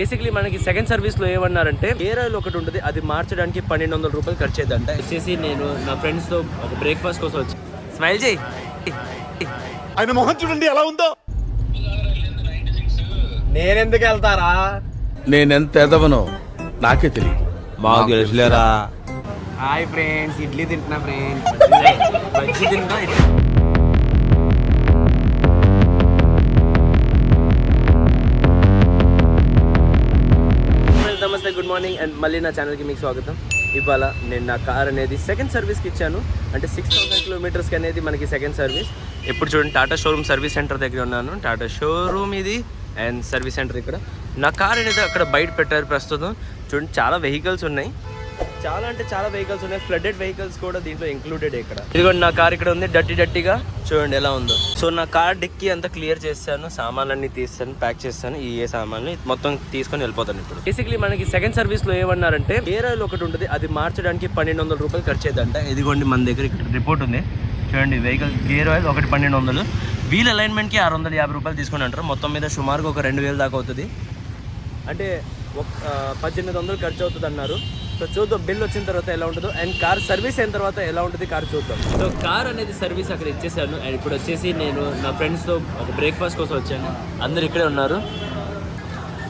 Basically మనకి second సర్వీస్లో ఏమన్నారంటే ఎయిర్ ఆయిల్ ఒకటి ఉంటుంది, అది మార్చడానికి 1200 రూపాయలు ఖర్చు అవుతుందంట. వచ్చేసి నేను నా ఫ్రెండ్స్తో ఒక బ్రేక్ఫాస్ట్ కోసం వచ్చి స్మైల్ చేయి. ఆయన మొహం చూడండి ఎలా ఉందో. నేనెందుకు వెళ్తారా, నేనెంత ఎదవనో నాకే తెలియదు. మాకు తెలుసులేరా. హాయ్ ఫ్రెండ్స్, ఇడ్లీ తింటున్నా ఫ్రెండ్స్. బజ్జీ తింటా. నమస్తే, గుడ్ మార్నింగ్ అండ్ మళ్ళీ నా ఛానల్కి మీకు స్వాగతం. ఇవాళ నేను నా కార్ అనేది సెకండ్ సర్వీస్కి ఇచ్చాను. అంటే 6000 కిలోమీటర్స్కి అనేది మనకి సెకండ్ సర్వీస్. ఎప్పుడు చూడండి, టాటా షోరూమ్ సర్వీస్ సెంటర్ దగ్గర ఉన్నాను. టాటా షోరూమ్ ఇది అండ్ సర్వీస్ సెంటర్ ఇక్కడ. నా కార్ అనేది అక్కడ బయట పెట్టారు ప్రస్తుతం. చూడండి, చాలా వెహికల్స్ ఉన్నాయి, చాలా అంటే చాలా వెహికల్స్ ఉన్నాయి. ఫ్లడెడ్ వెహికల్స్ కూడా దీంట్లో ఇంక్లూడెడ్. ఇక్కడ ఇదిగోండి, నా కార్ ఇక్కడ ఉంది, డట్టీగా చూడండి ఎలా ఉందో. సో నా కార్ డిక్కీ అంతా క్లియర్ చేస్తాను, సామాన్లన్నీ తీస్తాను, ప్యాక్ చేస్తాను. ఏ సామాన్లు మొత్తం తీసుకొని వెళ్ళిపోతాను. ఇప్పుడు బేసిక్లీ మనకి సెకండ్ సర్వీస్లో ఏమన్నారంటే ఎయిర్ ఆయిల్ ఒకటి ఉంటుంది, అది మార్చడానికి 1200 రూపాయలు ఖర్చు అవుతుందంట. ఇదిగోండి, మన దగ్గర ఇక్కడ రిపోర్ట్ ఉంది చూడండి. వెహికల్ గేర్ ఆయిల్ ఒకటి 1200, వీల్ అలైన్మెంట్కి 650 రూపాయలు తీసుకొని అంటారు. మొత్తం మీద సుమారుగా ఒక 2000 దాకా అవుతుంది. అంటే 1800 ఖర్చు అవుతుంది అన్నారు. సో చూద్దాం బిల్ వచ్చిన తర్వాత ఎలా ఉంటుందో, అండ్ కార్ సర్వీస్ అయిన తర్వాత ఎలా ఉంటుంది కార్ చూద్దాం. సో కార్ అనేది సర్వీస్ అక్కడ ఇచ్చేసాను. అండ్ ఇప్పుడు వచ్చేసి నేను నా ఫ్రెండ్స్తో ఒక బ్రేక్ఫాస్ట్ కోసం వచ్చాను. అందరు ఇక్కడే ఉన్నారు.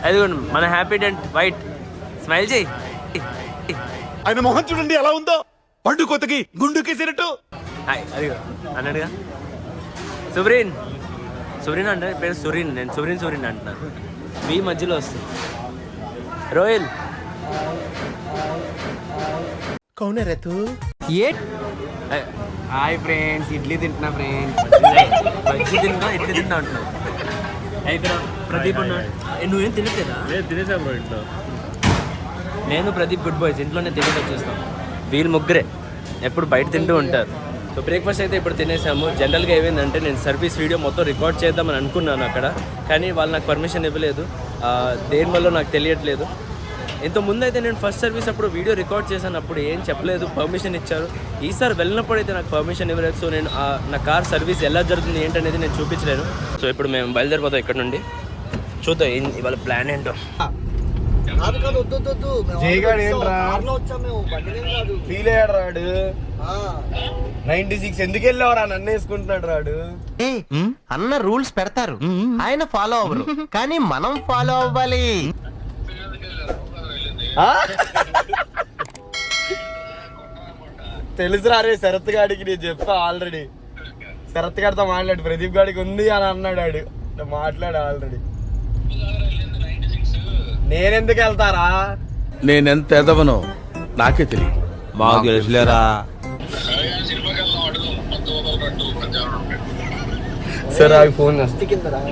అదిగోండి మన హ్యాపీ డెంట్ వైట్. స్మైల్ చేయి. ఆయన మొహం చూడండి ఎలా ఉందో. పండు కొత్తకి గుండుకేసినట్టు. హాయ్, అదిగో అన్నాడుగా సుబ్రీన్ అంటే పేరు సురీన్. నేను సురీన్ అంటున్నాను. మీ మధ్యలో వస్తుంది రోయల్. కౌనే రేతు. హాయ్ ఫ్రెండ్స్, ఇడ్లీ తింటున్నా ఫ్రెండ్స్. బజ్జీ తింటా, ఇడ్లీ తింటా అంటున్నాను. ఇక్కడ ప్రదీప్ ఉన్నాడు. నువ్వేం తినట్లేదా? తినేసా బ్రో ఇంట్లో. నేను ప్రదీప్ గుడ్ బాయ్స్ ఇంట్లోనే తినేసి వచ్చేస్తాం. వీళ్ళు ముగ్గురే ఎప్పుడు బయట తింటూ ఉంటారు. సో బ్రేక్ఫాస్ట్ అయితే ఇప్పుడు తినేసాము. జనరల్గా ఏమైందంటే నేను సర్వీస్ వీడియో మొత్తం రికార్డ్ చేద్దామని అనుకున్నాను అక్కడ, కానీ వాళ్ళు నాకు పర్మిషన్ ఇవ్వలేదు. దేని వల్ల నాకు తెలియట్లేదు. ఇంతకుముందు అయితే నేను ఫస్ట్ సర్వీస్ అప్పుడు వీడియో రికార్డ్ చేశాను, అప్పుడు ఏం చెప్పలేదు, పర్మిషన్ ఇచ్చారు. ఈసారి వెళ్ళినప్పుడు అయితే నాకు పర్మిషన్ ఇవ్వలేదు. సో నేను నా కార్ సర్వీస్ ఎలా జరుగుతుంది ఏంటనేది నేను చూపించలేను. సో ఇప్పుడు మేము బయలుదేరిపోతాం ఇక్కడ నుండి. చూద్దాం ఇవాళ ప్లాన్ ఏంటో. ఫీల్ అయ్యాడు రాడు. 96 ఎందుకు వెళ్ళావరా, నన్ను వేసుకుంటున్నాడు రాడు. అన్న రూల్స్ పెడతారు, ఆయన ఫాలో అవ్వరు, కానీ మనం ఫాలో అవ్వాలి. తెలుసురా రే, శరత్ గాడికి నేను చెప్పా ఆల్రెడీ. శరత్ గారితో మాట్లాడు, ప్రదీప్ గాడికి ఉంది అని అన్నాడు. మాట్లాడు ఆల్రెడీ. నేనెందుకు వెళ్తారా, నేనెంత ఎదవనో నాకే తెలియదు. మాకు తెలుసులేరా. సరే ఫోన్ వస్తే కిందరా.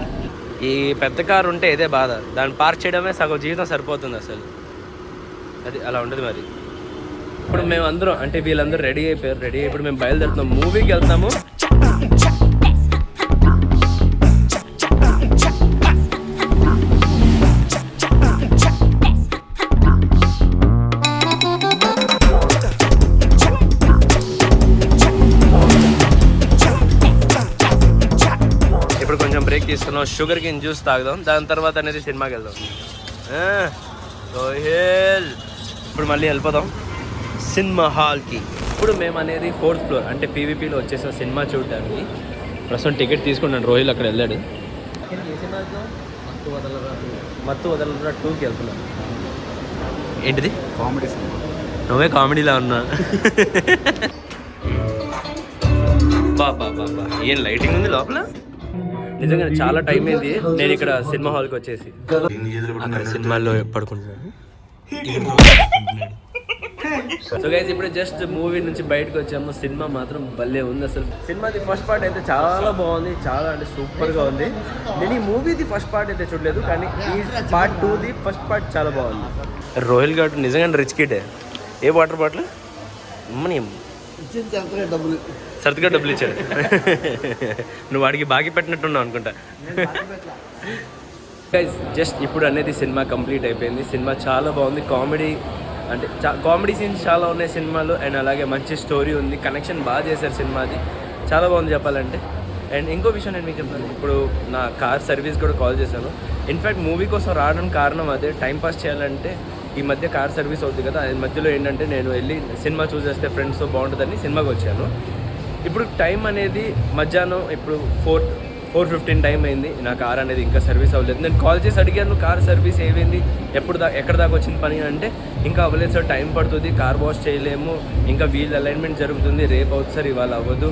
ఈ పెద్ద కారు ఉంటే ఇదే బాధ, దాన్ని పార్క్ చేయడమే సగం జీవితం సరిపోతుంది అసలు. అది అలా ఉంటుంది మరి. ఇప్పుడు మేము అందరం అంటే వీళ్ళందరూ రెడీ అయిపోయారు. ఇప్పుడు మేము బయలుదేరుతున్నాం, మూవీకి వెళ్తాము. ఇప్పుడు కొంచెం బ్రేక్ తీసుకున్నాం, షుగర్ కేన్ జ్యూస్ తాగుదాం, దాని తర్వాత అనేది సినిమాకి వెళ్దాం. రోహిల్ ఇప్పుడు మళ్ళీ వెళ్ళిపోదాం సినిమా హాల్కి. ఇప్పుడు మేము అనేది 4th ఫ్లోర్ అంటే పీవీపీలో వచ్చేసాం సినిమా చూడడానికి. ప్రస్తుతం టికెట్ తీసుకున్నాను, రోహిల్ అక్కడ వెళ్ళాడు. మత్తు వదలరా 2కి వెళ్తున్నాను. ఏంటిది కామెడీ సినిమా. నువ్వే కామెడీలా ఉన్నా. బాబా ఏం లైటింగ్ ఉంది లోపల. నిజంగా చాలా టైం అయింది నేను ఇక్కడ సినిమా హాల్కి వచ్చేసి. అక్కడ సినిమాల్లో పడుకుంటున్నాను. సో గైస్ ఇప్పుడు జస్ట్ మూవీ నుంచి బయటకు వచ్చాము. సినిమా మాత్రం భలే ఉంది అసలు. సినిమాది ఫస్ట్ పార్ట్ అయితే చాలా బాగుంది, చాలా అంటే సూపర్గా ఉంది. నేను ఈ మూవీది ఫస్ట్ పార్ట్ అయితే చూడలేదు, కానీ ఈ పార్ట్ 2ది ఫస్ట్ పార్ట్ చాలా బాగుంది. రోహిల్ గారు నిజంగా రిచ్ కిడే. ఏ వాటర్ బాటిల్ అమ్మని సర్దిగా డబ్బులు ఇచ్చాడు. నువ్వు వాడికి బాగా పెట్టినట్టున్నావు అనుకుంటా. గైస్ జస్ట్ ఇప్పుడు అనేది సినిమా కంప్లీట్ అయిపోయింది. సినిమా చాలా బాగుంది. కామెడీ అంటే కామెడీ సీన్స్ చాలా ఉన్నాయి సినిమాలో, అండ్ అలాగే మంచి స్టోరీ ఉంది, కనెక్షన్ బాగా చేశారు సినిమాది, చాలా బాగుంది చెప్పాలంటే. అండ్ ఇంకో విషయం నేను మీకు చెప్తాను, ఇప్పుడు నా కార్ సర్వీస్ కూడా కాల్ చేశాను. ఇన్ఫ్యాక్ట్ మూవీ కోసం రావడానికి కారణం అదే, టైంపాస్ చేయాలంటే ఈ మధ్య కార్ సర్వీస్ అవుతుంది కదా, అది మధ్యలో ఏంటంటే నేను వెళ్ళి సినిమా చూసేస్తే ఫ్రెండ్స్తో బాగుంటుందని సినిమాకి వచ్చాను. ఇప్పుడు టైం అనేది మధ్యాహ్నం ఇప్పుడు 4:15 టైం అయింది, నా కార్ అనేది ఇంకా సర్వీస్ అవ్వలేదు. నేను కాల్ చేసి అడిగాను కార్ సర్వీస్ ఏమైంది, ఎక్కడ దాకా వచ్చింది పని అంటే ఇంకా అవ్వలేదు సార్, టైం పడుతుంది, కార్ వాష్ చేయలేము, ఇంకా వీల్ అలైన్మెంట్ జరుగుతుంది, రేపు అవుతుంది సార్, ఇవాళ అవ్వదు,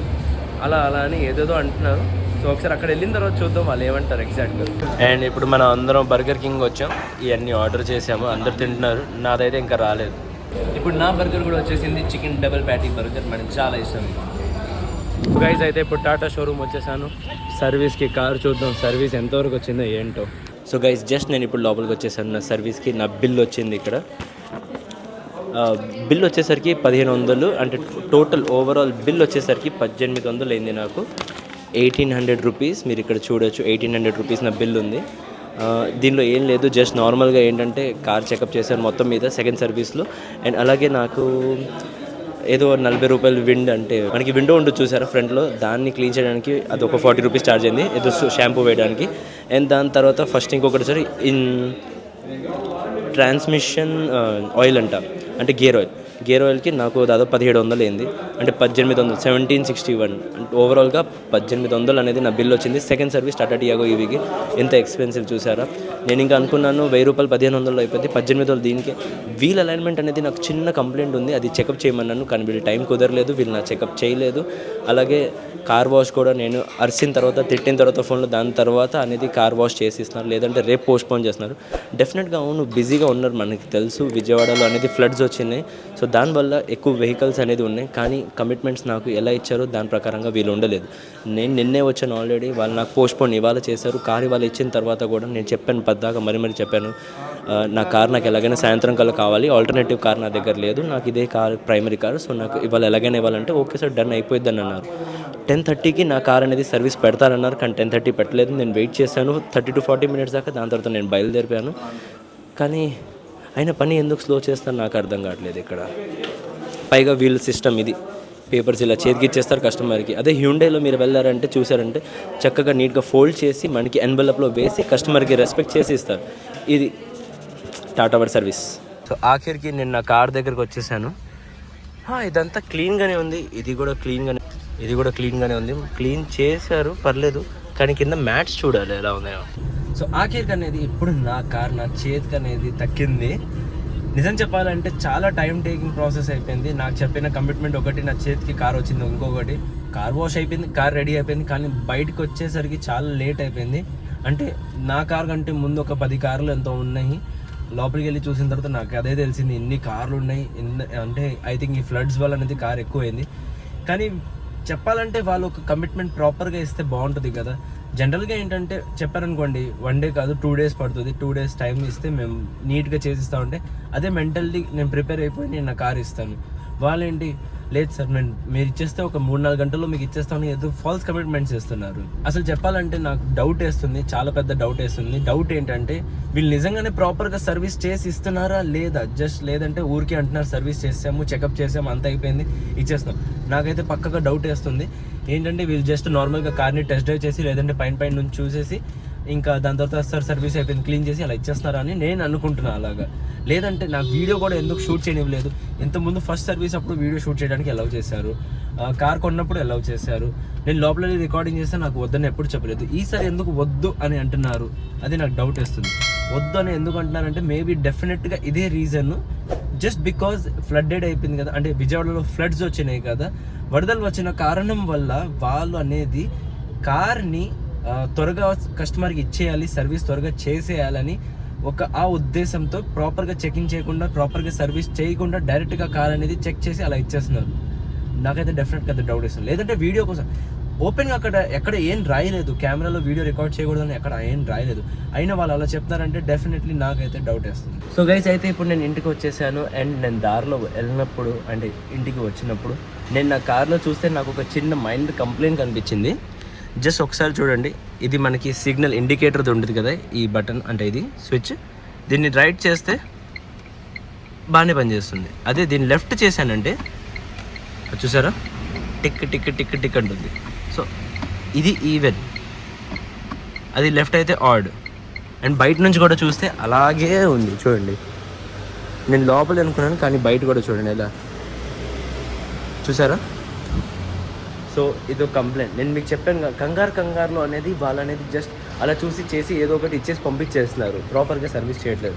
అలా అని ఏదేదో అంటున్నారు. సో ఒకసారి అక్కడ వెళ్ళిన తర్వాత చూద్దాం వాళ్ళు ఏమంటారు ఎగ్జాక్ట్గా. అండ్ ఇప్పుడు మనం అందరం బర్గర్ కింగ్ వచ్చాం, ఇవన్నీ ఆర్డర్ చేసాము, అందరు తింటున్నారు, నాదైతే ఇంకా రాలేదు. ఇప్పుడు నా బర్గర్ కూడా వచ్చేసింది, చికెన్ డబుల్ ప్యాటీ బర్గర్, మనకి చాలా ఇష్టం. గైస్ అయితే ఇప్పుడు టాటా షోరూమ్ వచ్చేసాను, సర్వీస్కి కార్ చూద్దాం, సర్వీస్ ఎంతవరకు వచ్చిందో ఏంటో. సో గైస్ జస్ట్ నేను ఇప్పుడు లోపలికి వచ్చేసాను, నా సర్వీస్కి నా బిల్ వచ్చింది. ఇక్కడ బిల్ వచ్చేసరికి 1500, అంటే టోటల్ ఓవరాల్ బిల్ వచ్చేసరికి 1800 అయింది నాకు. 1800 రూపీస్ మీరు ఇక్కడ చూడొచ్చు, 1800 రూపీస్ నా బిల్ ఉంది. దీనిలో ఏం లేదు, జస్ట్ నార్మల్గా ఏంటంటే కార్ చెకప్ చేశాను మొత్తం మీద సెకండ్ సర్వీస్లో. అండ్ అలాగే నాకు ఏదో 40 రూపాయలు విండ్, అంటే మనకి విండో ఉంటుంది చూసారా ఫ్రంట్లో, దాన్ని క్లీన్ చేయడానికి అది ఒక 40 రూపీస్ ఛార్జ్ అయింది, ఏదో షాంపూ వేయడానికి. అండ్ దాని తర్వాత ఫస్ట్ ఇంకొకటి సార్ ట్రాన్స్మిషన్ ఆయిల్ అంట, అంటే గేర్ ఆయిల్కి నాకు దాదాపు 1700 అయింది, అంటే 1800, 1761, అంటే ఓవరాల్గా 1800 అనేది నా బిల్ వచ్చింది. సెకండ్ సర్వీస్ టాటా టియాగో ఈవీకి. ఎంత ఎక్స్పెన్సివ్ చూసారా, నేను ఇంకా అనుకున్నాను 1000 రూపాయలు 1500 అయిపోయింది, 1800 దీనికి. వీల్ అలైన్మెంట్ అనేది నాకు చిన్న కంప్లైంట్ ఉంది, అది చెకప్ చేయమన్నాను, కానీ వీళ్ళు టైం కుదరలేదు, వీళ్ళు నా చెకప్ చేయలేదు. అలాగే కార్ వాష్ కూడా నేను అరిసిన తర్వాత తిట్టిన తర్వాత ఫోన్లో, దాని తర్వాత అనేది కార్ వాష్ చేసి ఇస్తున్నారు, లేదంటే రేపు పోస్ట్పోన్ చేస్తున్నారు. డెఫినెట్గా అవును బిజీగా ఉన్నారు, మనకి తెలుసు విజయవాడలో అనేది ఫ్లడ్స్ వచ్చినాయి, సో దానివల్ల ఎక్కువ వెహికల్స్ అనేది ఉన్నాయి. కానీ కమిట్మెంట్స్ నాకు ఎలా ఇచ్చారో దాని ప్రకారంగా వీళ్ళు ఉండలేదు. నేను నిన్నే వచ్చాను ఆల్రెడీ, వాళ్ళు నాకు పోస్ట్పోన్ ఇవాళ చేశారు. కార్ ఇవాళ ఇచ్చిన తర్వాత కూడా నేను చెప్పాను పద్దాక మరీ చెప్పాను, నా కార్ నాకు ఎలాగైనా సాయంత్రం కల్లా కావాలి, ఆల్టర్నేటివ్ కార్ నా దగ్గర లేదు, నాకు ఇదే కార్ ప్రైమరీ కార్, సో నాకు ఇవాళ ఎలాగైనా ఇవ్వాలంటే ఓకే సార్ డన్ అయిపోయిద్దని అన్నారు. 10:30కి నా కార్ అనేది సర్వీస్ పెడతారన్నారు, కానీ 10:30 పెట్టలేదు. నేను వెయిట్ చేశాను 30 to 40 మినిట్స్ దాకా, దాని తర్వాత నేను బయలుదేరిపాను. కానీ అయినా పని ఎందుకు స్లో చేస్తాను నాకు అర్థం కావట్లేదు ఇక్కడ. పైగా వీళ్ళ సిస్టమ్ ఇది, పేపర్స్ ఇలా చేతికి ఇచ్చేస్తారు కస్టమర్కి. అదే హ్యూండైలో మీరు వెళ్ళారంటే చూసారంటే చక్కగా నీట్గా ఫోల్డ్ చేసి మనకి ఎన్వెలప్లో వేసి కస్టమర్కి రెస్పెక్ట్ చేసి ఇస్తారు. ఇది టాటా వాడి సర్వీస్. సో ఆఖరికి నేను నా కార్ దగ్గరికి వచ్చేసాను. ఇదంతా క్లీన్గానే ఉంది, ఇది కూడా క్లీన్గానే ఉంది, క్లీన్ చేశారు పర్లేదు, కానీ కింద మ్యాట్స్ చూడాలి ఎలా ఉన్నాయో. సో ఆఖరికి అనేది ఇప్పుడు నా కార్ నా చేతికి అనేది తక్కింది. నిజం చెప్పాలంటే చాలా టైం టేకింగ్ ప్రాసెస్ అయిపోయింది. నాకు చెప్పిన కమిట్మెంట్ ఒకటి, నా చేతికి కార్ వచ్చింది ఇంకొకటి. కార్ వాష్ అయిపోయింది, కార్ రెడీ అయిపోయింది, కానీ బయటకు వచ్చేసరికి చాలా లేట్ అయిపోయింది. అంటే నా కార్ కంటే ముందు ఒక 10 కార్లు ఎంతో ఉన్నాయి. లోపలికి వెళ్ళి చూసిన తర్వాత నాకు అదే తెలిసింది, ఇన్ని కార్లు ఉన్నాయి. అంటే ఐ థింక్ ఈ ఫ్లడ్స్ వల్ల అనేది కార్ ఎక్కువైంది. కానీ చెప్పాలంటే వాళ్ళు ఒక కమిట్మెంట్ ప్రాపర్గా ఇస్తే బాగుంటుంది కదా. జనరల్గా ఏంటంటే చెప్పారనుకోండి 1 day కాదు 2 days పడుతుంది, 2 days టైం ఇస్తే మేము నీట్గా చేసిస్తామంటే అదే మెంటల్లీ నేను ప్రిపేర్ అయిపోయి నేను నా కార్ ఇస్తాను. వాళ్ళేంటి లేదు సార్ మీరు ఇచ్చేస్తే ఒక 3-4 గంటల్లో మీకు ఇచ్చేస్తామని ఏదో ఫాల్స్ కమిట్మెంట్స్ ఇస్తున్నారు. అసలు చెప్పాలంటే నాకు డౌట్ వేస్తుంది, చాలా పెద్ద డౌట్ వేస్తుంది. డౌట్ ఏంటంటే వీళ్ళు నిజంగానే ప్రాపర్గా సర్వీస్ చేసి ఇస్తున్నారా లేదా, జస్ట్ లేదంటే ఊరికే అంటున్నారు సర్వీస్ చేసాము, చెకప్ చేసాము, అంత అయిపోయింది ఇచ్చేస్తాం. నాకైతే పక్కగా డౌట్ వేస్తుంది. ఏంటంటే వీళ్ళు జస్ట్ నార్మల్గా కార్ని టెస్ట్ డ్రైవ్ చేసి లేదంటే పైన నుంచి చూసేసి ఇంకా దాని తర్వాత సార్ సర్వీస్ అయిపోయింది క్లీన్ చేసి అలా ఇచ్చేస్తున్నారా అని నేను అనుకుంటున్నాను. అలాగా లేదంటే నాకు వీడియో కూడా ఎందుకు షూట్ చేయనివ్వలేదు. ఇంతకుముందు ఫస్ట్ సర్వీస్ అప్పుడు వీడియో షూట్ చేయడానికి అలౌ చేశారు, కార్ కొన్నప్పుడు అలౌ చేశారు. నేను లోపల రికార్డింగ్ చేస్తే నాకు వద్దని ఎప్పుడు చెప్పలేదు. ఈసారి ఎందుకు వద్దు అని అంటున్నారు, అది నాకు డౌట్ వేస్తుంది. వద్దు అని ఎందుకు అంటున్నారంటే మేబీ డెఫినెట్గా ఇదే రీజన్, జస్ట్ బికాజ్ ఫ్లడ్డెడ్ అయిపోయింది కదా, అంటే విజయవాడలో ఫ్లడ్స్ వచ్చినాయి కదా, వరదలు వచ్చిన కారణం వల్ల వాళ్ళు అనేది కార్ని త్వరగా కస్టమర్కి ఇచ్చేయాలి, సర్వీస్ త్వరగా చేసేయాలని ఆ ఉద్దేశంతో ప్రాపర్గా చెకింగ్ చేయకుండా, ప్రాపర్గా సర్వీస్ చేయకుండా డైరెక్ట్గా కార్ అనేది చెక్ చేసి అలా ఇచ్చేస్తున్నారు. నాకైతే డెఫినెట్గా అది డౌట్ ఇస్తుంది. లేదంటే వీడియో కోసం ఓపెన్గా ఎక్కడ ఏం రాయలేదు, కెమెరాలో వీడియో రికార్డ్ చేయకూడదని ఎక్కడ ఏం రాయలేదు, అయినా వాళ్ళు అలా చెప్తారంటే డెఫినెట్లీ నాకైతే డౌట్ వేస్తుంది. సో గైస్ అయితే ఇప్పుడు నేను ఇంటికి వచ్చేసాను. అండ్ నేను దారిలో వెళ్ళినప్పుడు అంటే ఇంటికి వచ్చినప్పుడు నేను నా కార్లో చూస్తే నాకు ఒక చిన్న మైల్డ్ కంప్లైంట్ కనిపించింది. జస్ట్ ఒకసారి చూడండి, ఇది మనకి సిగ్నల్ ఇండికేటర్ది ఉంటుంది కదా, ఈ బటన్ అంటే ఇది స్విచ్, దీన్ని రైట్ చేస్తే బాగానే పనిచేస్తుంది. అదే దీన్ని లెఫ్ట్ చేశానంటే చూసారా టిక్ టిక్ టిక్ టిక్ అంటుంది. సో ఇది ఈవెన్, అది లెఫ్ట్ అయితే ఆడ్. అండ్ బయట నుంచి కూడా చూస్తే అలాగే ఉంది చూడండి. నేను లోపల అనుకున్నాను కానీ బయట కూడా చూడండి ఎలా చూసారా. సో ఇదో కంప్లైంట్. నేను మీకు చెప్పాను కంగారులో అనేది వాళ్ళు అనేది జస్ట్ అలా చూసి చేసి ఏదో ఒకటి ఇచ్చేసి పంపించేస్తున్నారు, ప్రాపర్గా సర్వీస్ చేయట్లేదు.